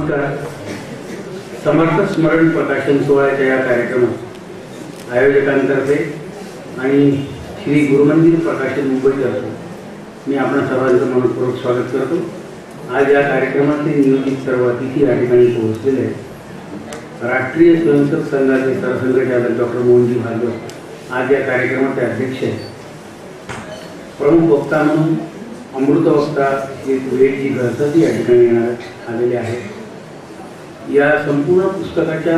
नमस्कार. समर्थ स्मरण प्रकाशन सोहळ्याच्या या कार्यक्रमात आयोजकांतर्फे आणि श्री गुरुमंदिर प्रकाशन मुंबईतर्फे मी आपण सर्वांचं मनपूर्वक स्वागत करतो. आज या कार्यक्रमाचे नियोजित सर्व अतिथी या ठिकाणी पोहोचलेले आहेत. राष्ट्रीय स्वयंसेवक संघाचे सरसंघचालक डॉक्टर मोहनजी भार्गव आज या कार्यक्रमाचे अध्यक्ष आहेत. प्रमुख वक्ता म्हणून अमृत वक्ता श्री विवेकजी घरसती या ठिकाणी आलेले आहेत. या संपूर्ण पुस्तकाच्या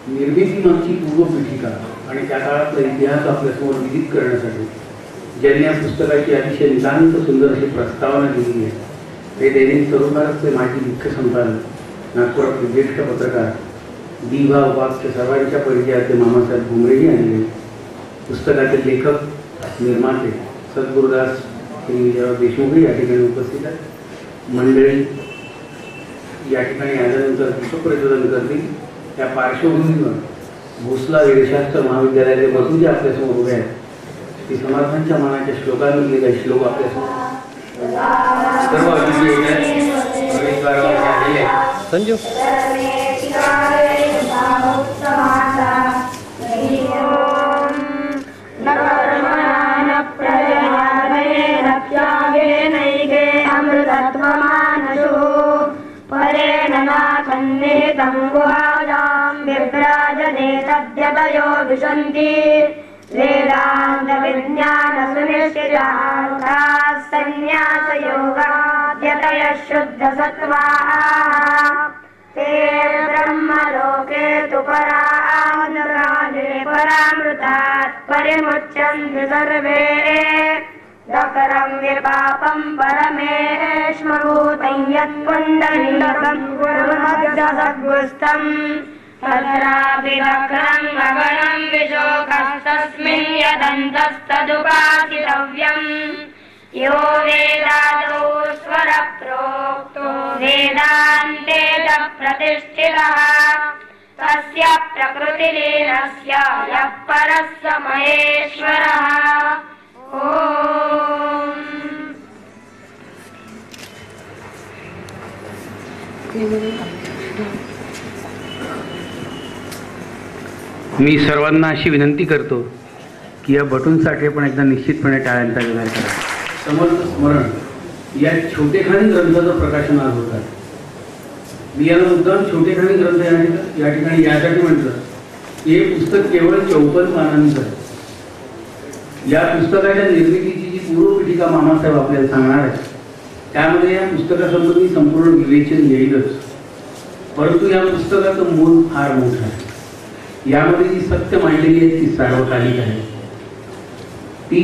निर्मितीमागची पूर्वपीठिका आणि त्या काळातला इतिहास आपल्यासमोर विदित करण्यासाठी ज्यांनी या पुस्तकाची अतिशय नितांत सुंदर अशी प्रस्तावना दिली आहे ते दैनिक स्वरूपाचे माजी मुख्य संपादक नागपुरातील ज्येष्ठ पत्रकार दिभा उपाख्य सर्वांच्या परिचयाचे मामासाहेब घुमरेजी आणि पुस्तकाचे लेखक निर्माते सद्गुरुदास श्री देशमुख या ठिकाणी उपस्थित आहेत. मंडळी या ठिकाणी आल्यानंतर पुष्पप्रज्वलन करतील. त्या पार्श्वभूमीवर भोसला वेदशास्त्र महाविद्यालयाचे बसुजी आपल्यासमोर उभे आहेत. ती समर्थांच्या मनाच्या श्लोकांमधले काही श्लोक आपल्यासमोर सर्व अतिथी संजू विशन्ति वेदान्त विज्ञान सुनिश्चितार्था संन्यास योगाद्यतयः शुद्ध सत्त्वाः ते ब्रह्मलोके तु परान्नकाले परामृतात् परिमुच्यन्ते सर्वे दकरं विपापं परमेश्वरूपं यत्कुण्डलिकं गुरुमध्यसद्गुस्तम् तत्रापि दक्रं गगनं विशोकस्तस्मिन् यदन्तस्तदुपासितव्यम् यो वेदादौ स्वरप्रोक्तो वेदान्ते च प्रतिष्ठितः तस्य प्रकृतिलीनस्य यः परः स महेश्वरः. मी सर्वांना अशी विनंती करतो की या बटूंसाठी पण एकदा निश्चितपणे टाळ्यांचा व्यवहार करा. समर्थ स्मरण या छोटेखानी ग्रंथाचं प्रकाशन आज होत आहे. मी याला मुद्दाम छोटेखानी ग्रंथ या ठिकाणी यासाठी म्हटलं की हे पुस्तक केवळ 54 पानांचं आहे. या पुस्तकाच्या निर्मितीची जी पूर्वपीठिका मामासाहेब आपल्याला सांगणार आहे त्यामध्ये या पुस्तकासंबंधी संपूर्ण विवेचन येईलच. परंतु या पुस्तकाचं मूळ फार मोठं आहे. यामध्ये जी सत्य मांडलेली आहे ती सार्वकालिक आहे. ती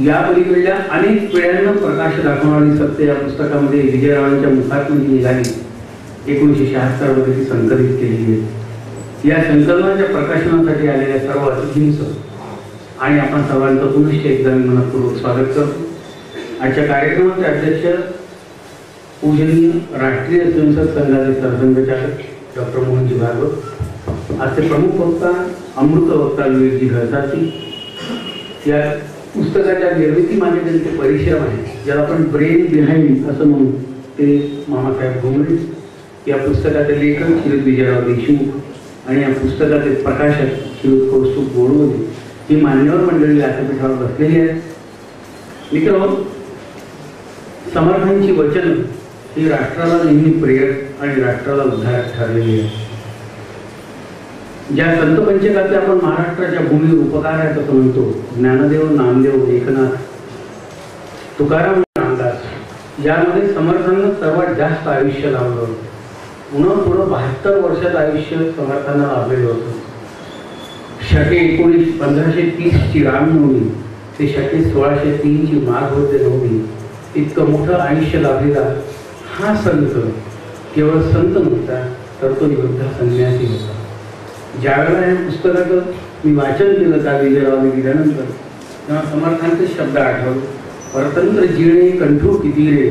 या पलीकडल्या अनेक पिढ्यांना प्रकाश दाखवणारी सत्य या पुस्तकामध्ये विजयरावांच्या मुखातून जी निघाली 1976 मध्ये ती संकलित केलेली आहे. या संकलनाच्या प्रकाशनासाठी आलेल्या सर्व अतिथींचं आणि आपण सर्वांचं पुनश्च एकदा मनपूर्वक स्वागत करतो. आजच्या कार्यक्रमाचे अध्यक्ष पूजनीय राष्ट्रीय स्वयंसेवक संघाचे सरसंघचालक डॉक्टर मोहनजी भार्गव. आजचे प्रमुख वक्ता अमृत वक्ता विवेकजी घरसाती. या पुस्तकाच्या निर्मिती मागे त्यांचे परिश्रम आहे ज्याला आपण ब्रेन बिहाइंड असं म्हणू ते मामासाहेब घुमरे. या पुस्तकाचे लेखक श्री विजयराव देशमुख आणि या पुस्तकाचे प्रकाशक श्री कौस्तुभ गोडबोले ही मान्यवर मंडळी व्यासपीठावर बसलेली आहेत. मित्रांनो, समर्थांची वचन ही राष्ट्राला नेहमी प्रेरक आणि राष्ट्राला उद्धारक ठरलेली आहे. ज्या संत पंचकाचे आपण महाराष्ट्राच्या भूमीवर उपकार आहेत असं म्हणतो ज्ञानदेव, नामदेव, एकनाथ, तुकाराम, रामदास यामध्ये समर्थांना सर्वात जास्त आयुष्य लाभलं. पुन्हा 72 वर्षात आयुष्य समर्थांना लाभलेलं होतं. शके 1530 ची रामनवमी ते शके 1603 ची माघ होते नवमी इतकं मोठं आयुष्य लाभलेला हा संत केवळ संत नव्हता तर तो योद्धा संन्यासी होता. ज्यावेळेला या पुस्तकाचं मी वाचन केलं त्या विजयरावांनी दिल्यानंतर तेव्हा समर्थांचे शब्द आठवले. परतंत्र जिणे कंठू किती रे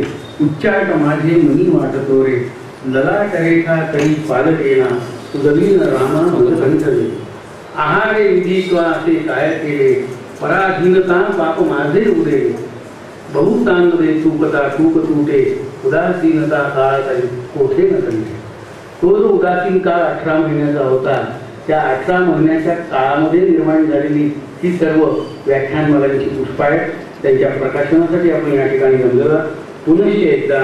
उच्चाट माझे मनी वाटतो रे ललाट रेखा करी पालक येना सुदवीन रामा कंठले आहारे विधी किंवा असे काय केले पराधीनता पाप माझे उडे बहु तांदळे तूपता तूप तुटे उदासीनता काळ तरी कोठे न कंठे. तो जो उदासीन काळ 18 महिन्याचा होता, त्या 18 महिन्याच्या काळामध्ये निर्माण झालेली ही सर्व व्याख्यानमालांची पुष्प आहेत. त्यांच्या प्रकाशनासाठी आपण या ठिकाणी जमलेलो. पुनश्च एकदा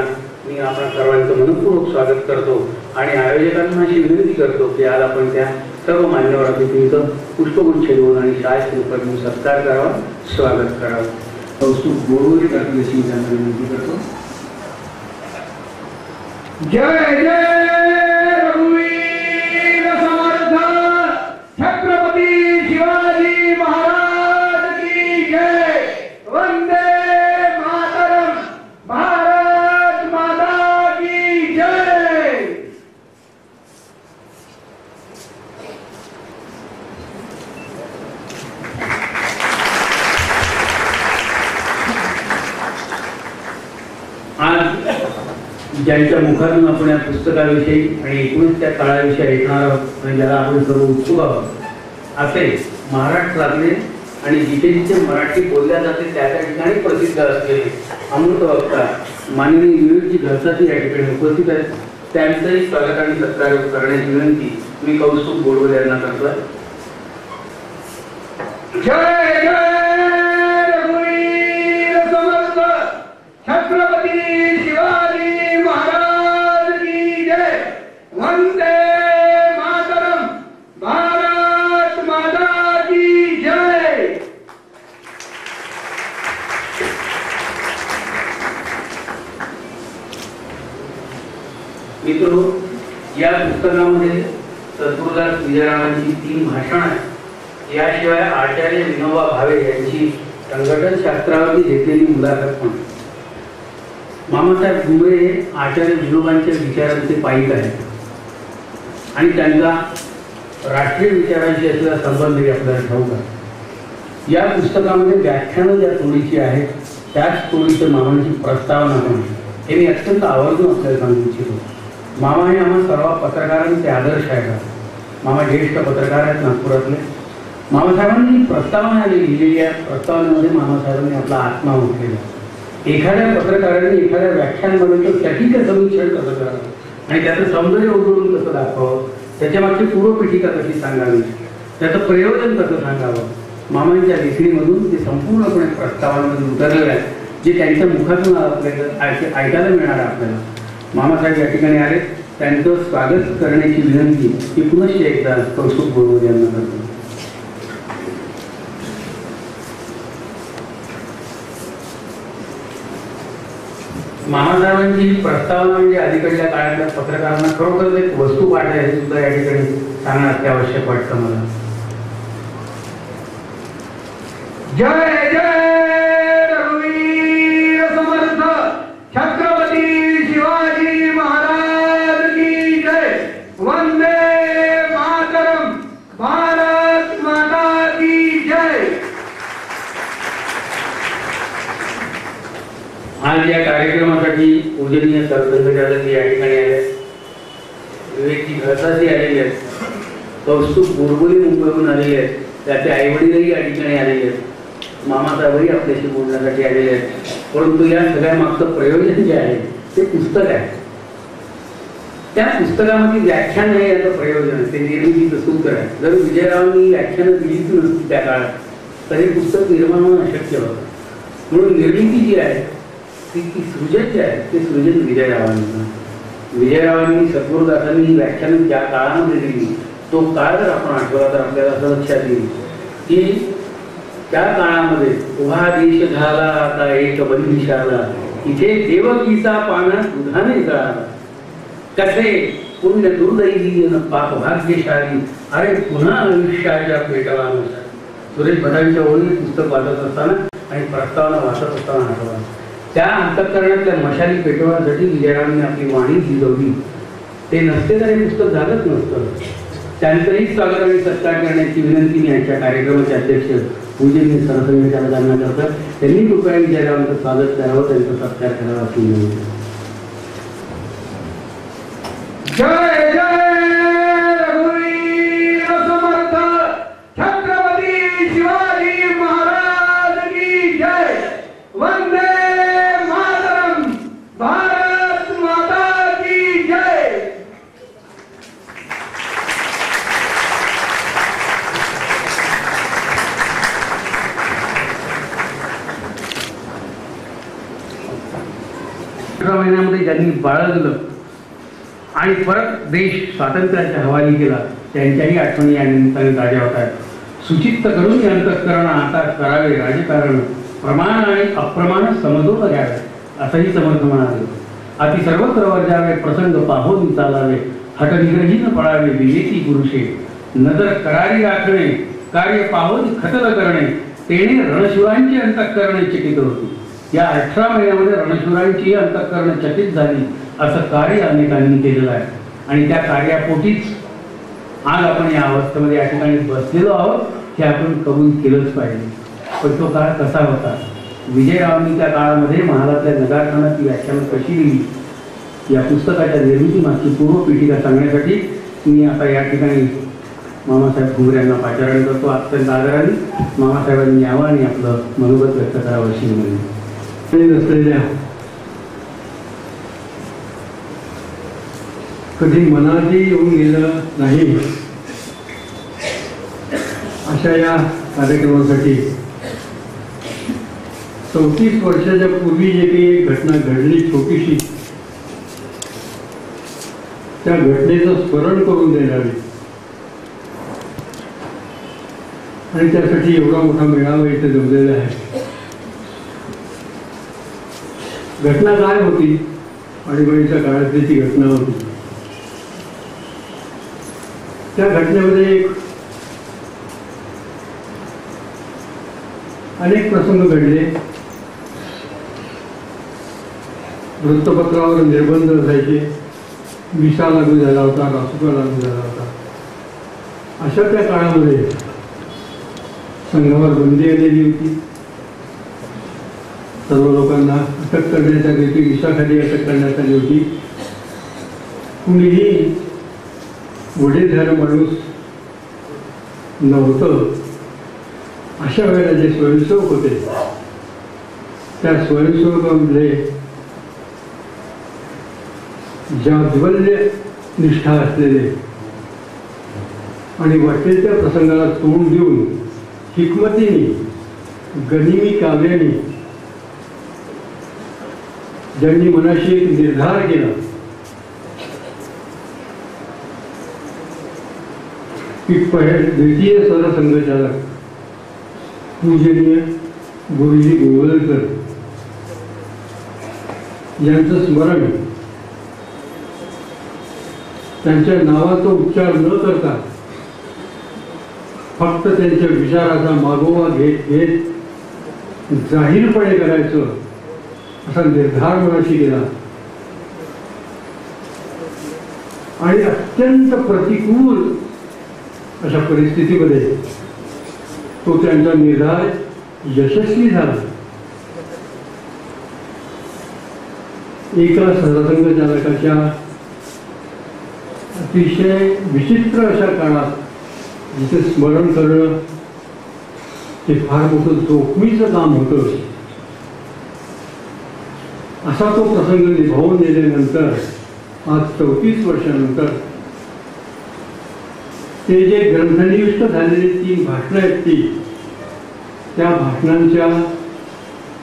मी आपण सर्वांचं मनपूर्वक स्वागत करतो आणि आयोजकांना अशी विनंती करतो की आज आपण त्या सर्व मान्यवर अतिथींचं पुष्पगुच्छ देऊन आणि शाळेत सत्कार करावा, स्वागत करावं. कौस्तुभ बोरवली करतील अशी त्यांना विनंती करतो. जय जय रघुवीर समर्थ छत्रपती शिवाजी महाराज की जय. वंदे मातरम. भारत माता की जय. आज ज्यांच्या मुखातून आपण या पुस्तकाविषयी आणि एकूणच त्या काळाविषयी ऐकणार आहोत आणि ज्याला आपण सर्व उत्सुक आहोत असे महाराष्ट्रातले आणि जिथे जिथे मराठी बोलल्या जाते त्या त्या ठिकाणी प्रसिद्ध असलेले अमृतवक्ता माननीय विवेकजी घरसाची या ठिकाणी उपस्थित आहेत. त्यांचंही स्वागत आणि सत्कार करण्याची विनंती मी कौस्तुभ बोरवले यांना करतोय. जय जय रघुवीर समर्थ छत्रपती शिवाजी महाराज की जय. वंदे मातरम. भारत माता की जय. मित्रो, या पुस्तकामध्ये सद्गुरुदास विजयरावांची 3 भाषणं आहेत. याशिवाय आचार्य विनोबा भावे यांची संघटन शास्त्रावरती घेतलेली मुलाखत पण. मामासाहेब घुमरे हे आचार्य विनोबांच्या विचारांचे पाईक आहेत आणि त्यांचा राष्ट्रीय विचारांशी असलेला संबंधही आपल्याला ठाऊक आहे. या पुस्तकामध्ये व्याख्यानं ज्या तोडीची आहेत त्याच तोडीचं मामांची प्रस्तावना पण हे मी अत्यंत आवर्जून आपल्याला सांगू इच्छितो. मामा हे आम्हा सर्व पत्रकारांचे आदर्श आहेत. मामा ज्येष्ठ पत्रकार आहेत नागपुरातले. मामासाहेबांनी प्रस्तावना लिहिलेली आहे. प्रस्तावनेमध्ये मामासाहेबांनी आपला आत्मा उठलेला. एखाद्या पत्रकाराने एखाद्या व्याख्यानमालेचं सटीक समीक्षण कसं करावं आणि त्याचं सौंदर्य उजळून कसं दाखवावं, त्याच्या मागची पूर्वपीठिका कशी सांगावी, त्याचं प्रयोजन कसं सांगावं, मामांच्या लेखणीमधून ते संपूर्णपणे प्रस्तावनेमध्ये उतरलेलं आहे, जे त्यांच्या मुखातून आपल्याला ऐकायला मिळणार आहे. आपल्याला मामासाहेब या ठिकाणी आले. त्यांचं स्वागत करण्याची विनंती ही पुनश्च एकदा कौस्तुभ बोरवले यांना करतो. मामासाहेबांची प्रस्तावना म्हणजे अलीकडच्या काळातल्या पत्रकारांना खरोखर एक वस्तुपाठ आहे हे सुद्धा या ठिकाणी सांगणं अत्यावश्यक वाटतं मला. जय जय रघुवीर समर्थ छत्रपती शिवाजी महाराज की जय. वंदे मातरम. भारत माता की जय. आज या कार्यक्रमासाठी पूजनीय सरसंघचालक या ठिकाणी आले, विवेकजी घरसाची आलेले आहेत, कौस्तुभ बोरवले मुंबईहून आलेले आहेत, त्याचे आईवडीलही या ठिकाणी आलेले आहेत, मामासाहेबही आपल्याशी बोलण्यासाठी आलेले आहेत. परंतु या सगळ्या मागचं प्रयोजन जे आहे ते पुस्तक आहे. त्या पुस्तकामध्ये व्याख्यान आहे याचं प्रयोजन, ते निर्मितीचं सूत्र आहे. जर विजयरावांनी व्याख्यानं दिलीच नसती त्या काळात तर हे पुस्तक निर्माण होणं अशक्य होतं. म्हणून निर्मिती जी आहे ती सृजन जे आहे ते सृजन विजयरावांनी. विजयरावांनी सद्गुरुदासांनी व्याख्यानं ज्या काळामध्ये दिली तो काळ जर आपण आठवला तर आपल्याला असं लक्षात येईल की त्या काळामध्ये उभा देश झाला आता एक बंदिशाला, इथे देवकीचा पाना दुधाने जळाला, कसे पुण्य दुर्दैवी पाप भाग्यशाली, अरे पुन्हा आयुष्याच्या पेटवानुसार. सुरेश भटांच्या ओळी पुस्तक वाचत असताना आणि प्रस्तावना वाचत असताना आठवला त्या अंतःकरणातल्या मशाली पेटवण्यासाठी विजयरावांनी आपली वाणी झिजवली. ते नसते तर हे पुस्तक झालंच नसतं. त्यांचंही स्वागत आणि सत्कार करण्याची विनंती मी यांच्या कार्यक्रमाचे अध्यक्ष पूजनीय सरसंघचालकांना करतात. त्यांनी कृपया विजयरावांचं स्वागत करावं, त्यांचा सत्कार करावा अशी विनंती. जय जय रघुवीर समर्थ छत्रपती शिवाजी महाराज की जय. वंदे मातरम. भारत 18 महिन्यामध्ये ज्यांनी बाळगलं आणि परत देश स्वातंत्र्याच्या हवाली केला त्यांच्याही आठवणी या निमित्ताने ताज्या होत आहेत. सुचित्त करून अंतःकरण आता करावे राजकारण, प्रमाण आणि अप्रमाण समजून घ्यावे असंही समर्थ म्हणाले. अति सर्वत्र वर्जावे प्रसंग पाहून चालावे, हटनिग्रहीन पळावे विवेकी पुरुषे, नजर करारी राखणे कार्य पाहून खतल करणे, तेने रणशूरांची अंतःकरणे चकित होती. या 18 महिन्यामध्ये रणशूरांची अंतःकरण चकित झाली असं कार्य अनेकांनी केलेलं आहे आणि त्या कार्यापोटीच आज आपण या अवस्थेमध्ये या ठिकाणी बसलेलो आहोत हे आपण कबूल केलंच पाहिजे. पण तो काळ कसा होता? विजयरावांनी त्या काळामध्ये महालातल्या नगारखानात ती व्याख्यानं कशी लिहिली या पुस्तकाच्या निर्मितीमागची पूर्वपीठिका सांगण्यासाठी मी आता या ठिकाणी मामासाहेब घुमरे यांना पाचारण करतो. अत्यंत आदराने मामासाहेबांनी यावं आणि आपलं मनोगत व्यक्त करावं अशी विनंती. नसलेल्या कधी मनातही येऊन गेलं नाही अशा या कार्यक्रमासाठी 34 वर्षाच्या पूर्वी जे काही घटना घडली छोटीशी, त्या घटनेचं स्मरण करून देणारी आणि त्यासाठी एवढा मोठा मेळावा इथे जमलेला आहे. घटना काय होती? आणीबाणीच्या काळातली ती घटना होती. त्या घटनेमध्ये अनेक प्रसंग घडले. वृत्तपत्रावर निर्बंध असायचे, विसा लागू झाला होता, रासुका लागू झाला होता. अशा त्या काळामध्ये संघावर बंदी आलेली होती. सर्व लोकांना अटक करण्यात आली होती, विसाखाली अटक करण्यात आली होती. कुणीही वडीलधारं माणूस नव्हतं. अशा वेळेला जे स्वयंसेवक होते त्या स्वयंसेवकांमध्ये जाज्वल्य निष्ठा असलेले आणि वाटेल त्या प्रसंगाला तोंड देऊन हिकमतीने गनिमी काव्याने ज्यांनी मनाशी एक निर्धार केला की द्वितीय सरसंघचालक पूजनीय गुरुजी गोवलकर यांचं स्मरण त्यांच्या नावाचा उच्चार न करता फक्त त्यांच्या विचाराचा मागोवा घेत घेत जाहीरपणे करायचं असा निर्धार मनाशी केला आणि अत्यंत प्रतिकूल अशा परिस्थितीमध्ये तो त्यांचा निर्धार यशस्वी झाला. एका सरसंघचालकाच्या अतिशय विचित्र अशा काळात जिथे स्मरण करणं हे फार मोठं जोखमीचं काम होतं. असा तो प्रसंग निभावून दिल्यानंतर आज 34 वर्षानंतर ते जे ग्रंथनिविष्ट झालेली 3 भाषणं आहेत त्या भाषणांच्या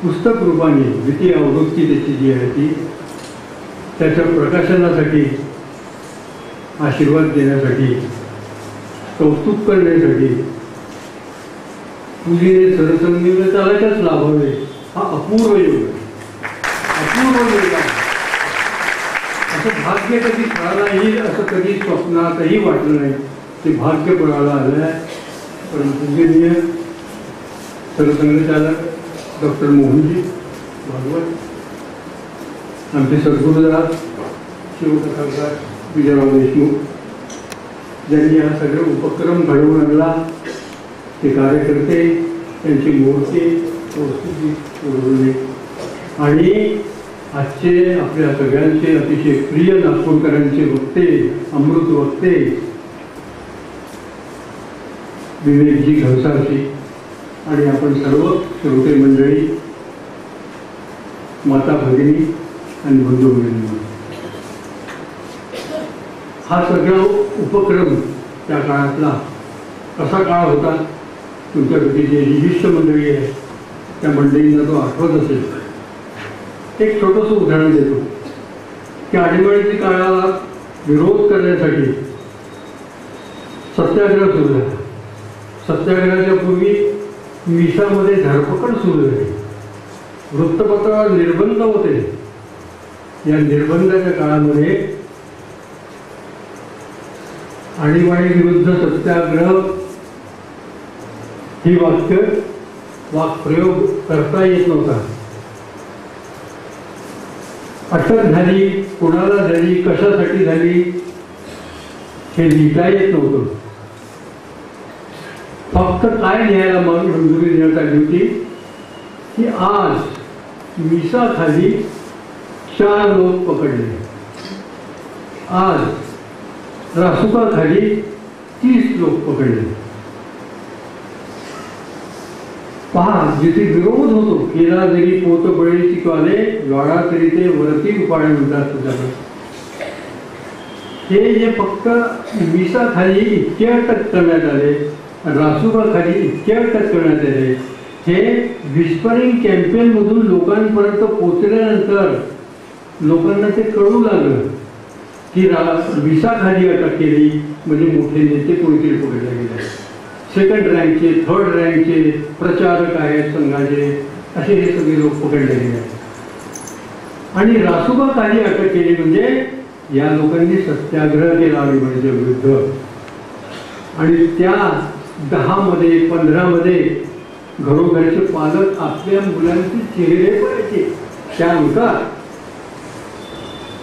पुस्तक रूपाने द्वितीय आवृत्ती त्याची जी आहे ती त्याच्या प्रकाशनासाठी आशीर्वाद देण्यासाठी कौतुक करण्यासाठी पूजेने सरसंघचालकच लाभावे हा अपूर्व योग आहे. असं भाग्य कधी फळाला येईल असं कधी स्वप्नातही वाटलं नाही. ते भाग्य फळाला आलं आहे. पण पूजनीय सरसंघचालक डॉक्टर मोहनजी भागवत, आमचे सद्गुरुदास शिवकथाकार विजयराव देशमुख ज्यांनी हा सगळे उपक्रम घडवून आणला, ते कार्यकर्ते, त्यांची मूर्ती उरवली आणि आजचे आपल्या सगळ्यांचे अतिशय प्रिय नागपूरकरांचे वक्ते, अमृत वक्ते विवेकजी घनसारशी आणि आपण सर्व श्रोते मंडळी, माता भगिनी आणि बंधू भगिनी, हा सगळा उपक्रम त्या काळातला कसा काळ होता तुमच्यापैकी जे ज्येष्ठ मंडळी आहे त्या मंडळींना तो आठवत असेल. एक छोटंसं उदाहरण देतो की आदिवासी काळाला विरोध करण्यासाठी सत्याग्रह सुरू झाला. सत्याग्रहाच्या पूर्वी मिसामध्ये धरपकड सुरू झाली. वृत्तपत्रावर निर्बंध होते. या निर्बंधाच्या काळामध्ये आणीबाणी विरुद्ध सत्याग्रह ही वाक्प्रयोग करता येत नव्हता. अटक झाली, कोणाला झाली, कशासाठी झाली हे लिहिता येत नव्हतं. फक्त काय लिहायला मंजुरी देण्यात आली होती की आज मिसाखाली 4 लोक पकडले, आज रासुकाखाली 30 लोक पकडले. पहा, जिथे विरोध होतो केला जरी पोत बळी चिकवाले, वाडा तरी ते वरती उपाडे म्हणतात तुझ्याकडे. हे जे फक्त मिसाखाली इतके अटक करण्यात आले, रासुकाखाली इतके अटक करण्यात आले, हे विस्परिंग कॅम्पेन मधून लोकांपर्यंत पोहोचल्यानंतर लोकांना ते कळू लागलं की विसाखाली अटक केली म्हणजे मोठे नेते कोणीतरी पकडले गेले. सेकंड रँकचे, थर्ड रँकचे प्रचारक आहेत संघाचे, असे हे सगळे लोक पकडले गेले. आणि रासुकाखाली अटक केली म्हणजे या लोकांनी सत्याग्रह केला आणीबाणीच्या विरुद्ध. आणि त्या 10 मध्ये 15 मध्ये घरोघरचे पालक आपल्या मुलांचे चेहरे पडायचे त्या अंकात.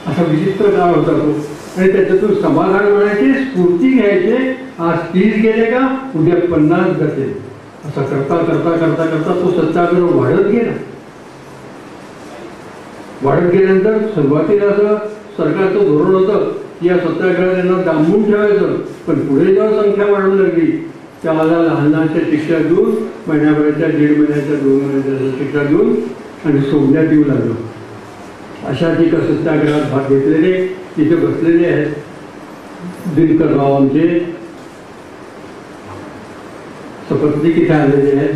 असा विचित्र काळ होता तो. आणि त्याच्यातून समाधान मिळायचे, स्फूर्ती घ्यायचे. आज 30 गेले का उद्या 50 जाते. असा करता करता करता करता तो सत्याग्रह वाढत गेला. वाढत गेल्यानंतर सुरुवातीला असं सरकारचं धोरण होतं की या सत्याग्रहांना डांबून ठेवायचं. पण पुढे जेव्हा संख्या वाढू लागली त्याला लहान लहानच्या शिक्षा देऊन, महिन्याभराच्या, 1.5 महिन्याच्या, 2 महिन्याच्या शिक्षा देऊन आणि सोडण्यात येऊ लागलं. अशा एका सत्याग्रहात भाग घेतलेले इथे बसलेले आहेत दिनकरराव आमचे सपत्नीक इथे आलेले आहेत.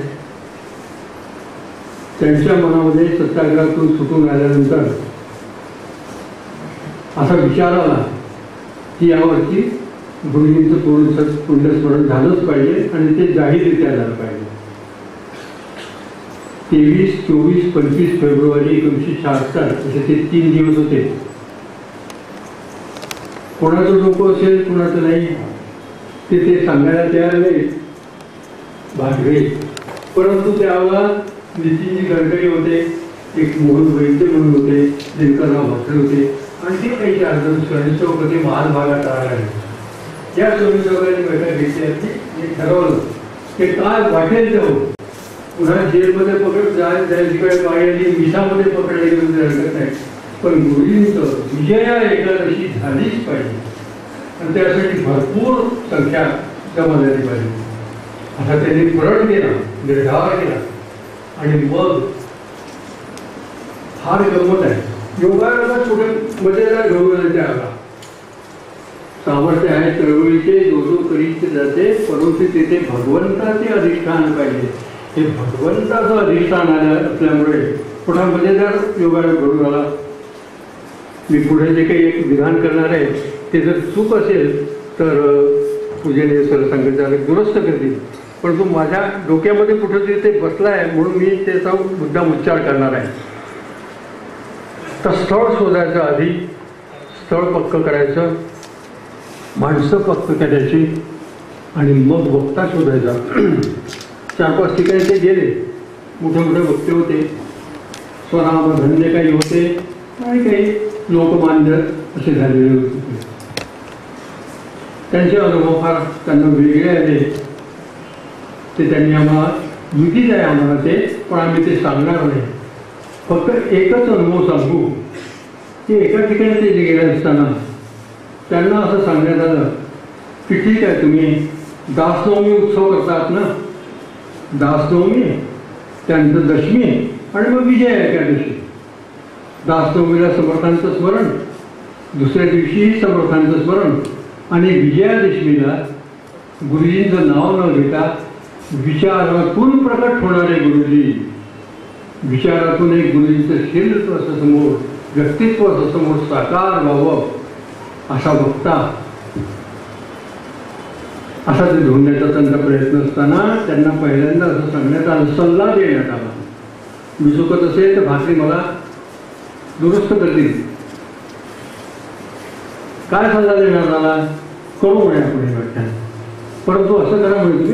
त्यांच्या मनामध्ये सत्याग्रहातून सुटून आल्यानंतर असा विचार आला की यावरती गुरुजींचं पुण्यस्मरण झालंच पाहिजे आणि ते जाहीररित्या झालं पाहिजे. 23, 24, 25 फेब्रुवारी 1976 असे ते 3 दिवस होते. कोणाचं डोकं असेल कोणाचं नाही ते सांगायला तयार नाही भागवे. परंतु त्यावेळेला नितीनजी गडकरी होते, एक मोहन वैद्य म्हणून होते, दिनकरराव भासरे होते, आणखी काही 4 जण स्वयंसेवक होते महाभागात आले. या स्वयंसेवकांनी बैठक घेतली असती. हे ठरवलं की काय वाटेल ते हो, पुन्हा जेलमध्ये पकड तिकडे पाहिजे, मिसामध्ये पकडले गेले हरकत नाही, पण गुरुजींचं विजया एकादशी झालीच पाहिजे आणि त्यासाठी भरपूर संख्या जमा झाली पाहिजे असा त्यांनी प्रण केला, निर्धार केला. आणि मग फार गंमत आहे. योगाला छोटे मजेदार घडवण्याच्या आला सामर्थ्य आहे चळवळीचे, जो करीत जाते, परंतु तिथे भगवंताचे अधिष्ठान पाहिजे. हे भगवंताचं अधिष्ठान आलं असल्यामुळे पुन्हा मजेदार योगाला घडून आला. मी पुढे जे काही एक विधान करणार आहे ते जर चूक असेल तर पूजनीय सरसंघचालक दुरुस्त करतील, परंतु माझ्या डोक्यामध्ये कुठेतरी ते बसलं आहे म्हणून मी त्याचा मुद्दाम उच्चार करणार आहे. तर स्थळ शोधायचं, आधी स्थळ पक्क करायचं, माणसं पक्क करायची आणि मग वक्ता शोधायचा. 4-5 ठिकाणी ते गेले, मोठे मोठे वक्ते होते, स्वनामधन्य काही होते आणि काही लोकमान्य असे झालेले होते. त्यांचे अनुभव फार त्यांना वेगळे आले. ते त्यांनी आम्हाला विधीच आहे आम्हाला ते, पण आम्ही ते सांगणार नाही. फक्त एकच अनुभव सांगू की एका ठिकाणी ते गेले असताना त्यांना असं सांगण्यात आलं की ठीक आहे तुम्ही दासनवमी उत्सव करतात ना, दासनवमी त्यानंतर दशमी आणि मग विजया एकादशी. दासनवमीला समर्थांचं स्मरण, दुसऱ्या दिवशी समर्थांचं स्मरण आणि विजयादशमीला गुरुजींचं नाव न घेता विचारातून प्रकट होणारे गुरुजी विचारातून एक गुरुजीचं शीलत्व असं समोर, व्यक्तित्व असं समोर साकार व्हावं असा वक्ता, असा ते ढूंढण्याचा त्यांचा प्रयत्न असताना त्यांना पहिल्यांदा असं सांगण्यात आलं, सल्ला देण्यात आला, मी चुकत असेल तर भाकरी मला दुरुस्त करतील. काय सल्ला देण्यात आला? करू म्हणे आपण हे व्याख्यान, परंतु असं करा म्हणजे